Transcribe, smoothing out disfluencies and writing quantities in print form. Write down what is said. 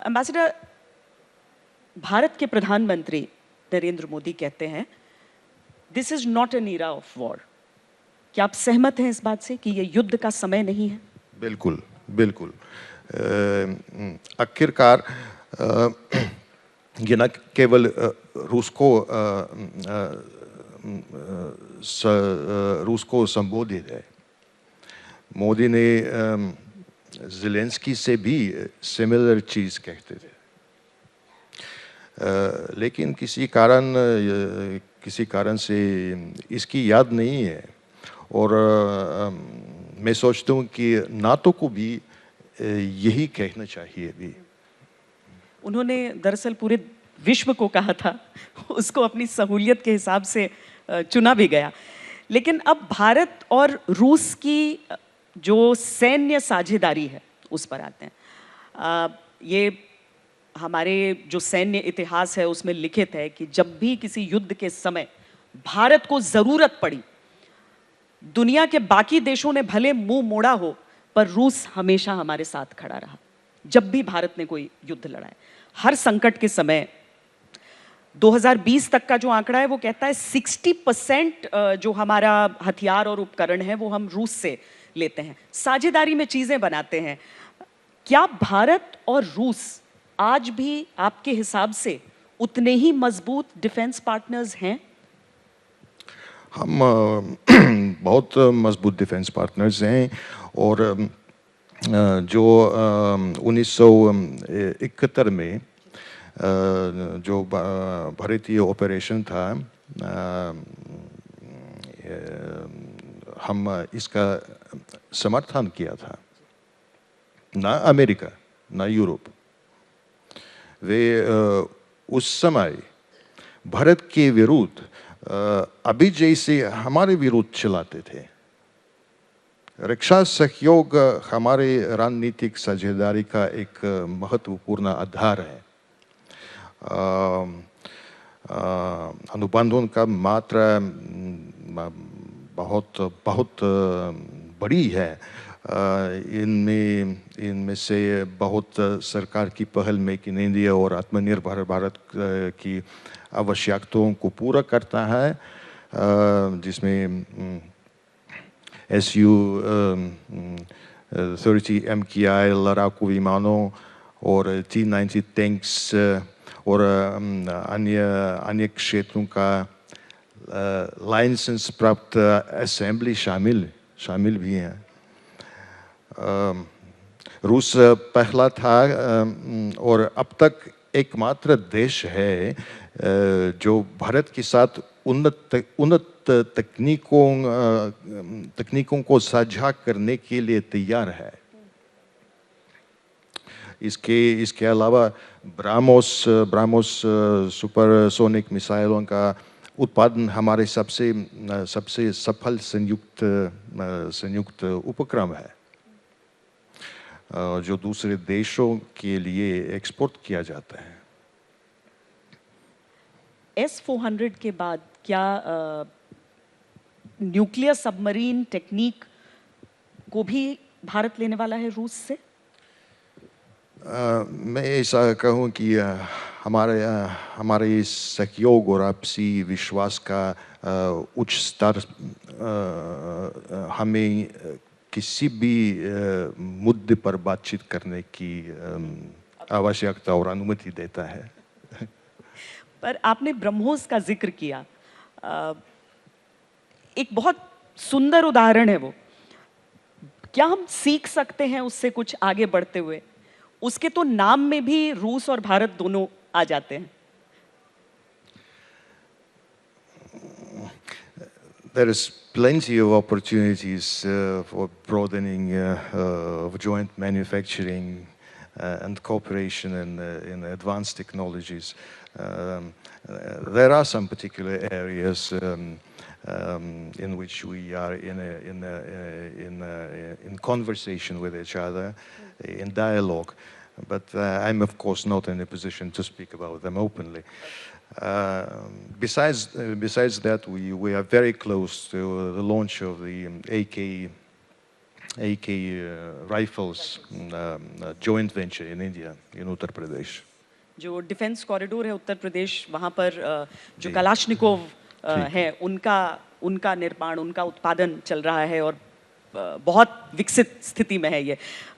Ambassador, Bharat के प्रधानमंत्री नरेंद्र मोदी कहते हैं this is not an era of war. क्या आप सहमत हैं इस बात से कि ये युद्ध का समय नहीं है? बिल्कुल बिल्कुल। आखिरकार ये न केवल रूस को संबोधित है। मोदी ने ज़ेलेंस्की से भी सिमिलर चीज़ कहते थे, लेकिन किसी कारण से इसकी याद नहीं है। और मैं सोचता हूँ कि नाटो को भी यही कहना चाहिए भी। उन्होंने दरअसल पूरे विश्व को कहा था, उसको अपनी सहूलियत के हिसाब से चुना भी गया। लेकिन अब भारत और रूस की जो सैन्य साझेदारी है उस पर आते हैं। ये हमारे जो सैन्य इतिहास है उसमें लिखित है कि जब भी किसी युद्ध के समय भारत को जरूरत पड़ी, दुनिया के बाकी देशों ने भले मुंह मोड़ा हो पर रूस हमेशा हमारे साथ खड़ा रहा। जब भी भारत ने कोई युद्ध लड़ा है, हर संकट के समय 2020 तक का जो आंकड़ा है वो कहता है 60% जो हमारा हथियार और उपकरण है वो हम रूस से लेते हैं, साझेदारी में चीजें बनाते हैं। क्या भारत और रूस आज भी आपके हिसाब से उतने ही मजबूत डिफेंस पार्टनर्स हैं? हम बहुत मजबूत डिफेंस पार्टनर्स हैं। और जो 1971 में जो भारतीय ऑपरेशन था, हम इसका समर्थन किया था। ना अमेरिका ना यूरोप, वे उस समय भारत के विरुद्ध अभी जैसे हमारे विरुद्ध चलाते थे। रक्षा सहयोग हमारे रणनीतिक साझेदारी का एक महत्वपूर्ण आधार है। अनुबंधों का मात्रा बहुत बड़ी है। इनमें से बहुत सरकार की पहल मेक इन इंडिया और आत्मनिर्भर भारत की आवश्यकताओं को पूरा करता है, जिसमें Su-30 MKI लड़ाकू विमानों और T-90 टैंक्स और अन्य क्षेत्रों का लाइसेंस प्राप्त असेंबली शामिल भी हैं। रूस पहला था और अब तक एकमात्र देश है जो भारत के साथ उन्नत तकनीकों को साझा करने के लिए तैयार है। इसके अलावा ब्राह्मोस सुपरसोनिक मिसाइलों का उत्पादन हमारे सबसे सफल संयुक्त उपक्रम है, जो दूसरे देशों के लिए एक्सपोर्ट किया जाता है। S-400 के बाद क्या न्यूक्लियर सबमरीन टेक्निक को भी भारत लेने वाला है रूस से? मैं ऐसा कहूँ कि हमारे सहयोग और आपसी विश्वास का उच्च स्तर हमें किसी भी मुद्दे पर बातचीत करने की आवश्यकता और अनुमति देता है। पर आपने ब्रह्मोस का जिक्र किया, एक बहुत सुंदर उदाहरण है वो। क्या हम सीख सकते हैं उससे कुछ आगे बढ़ते हुए? उसके तो नाम में भी रूस और भारत दोनों आ जाते हैं। There is plenty of opportunities for broadening of joint manufacturing and cooperation in advanced technologies. There are some particular areas in which we are in conversation with each other, in dialogue, but I'm of course not in a position to speak about them openly. Besides that, we are very close to the launch of the AK rifles joint venture in India, in Uttar Pradesh. जो defence corridor है उत्तर प्रदेश, वहाँ पर जो जी। Kalashnikov ठीक। है, उनका निर्माण, उनका उत्पादन चल रहा है और बहुत विकसित स्थिति में है ये।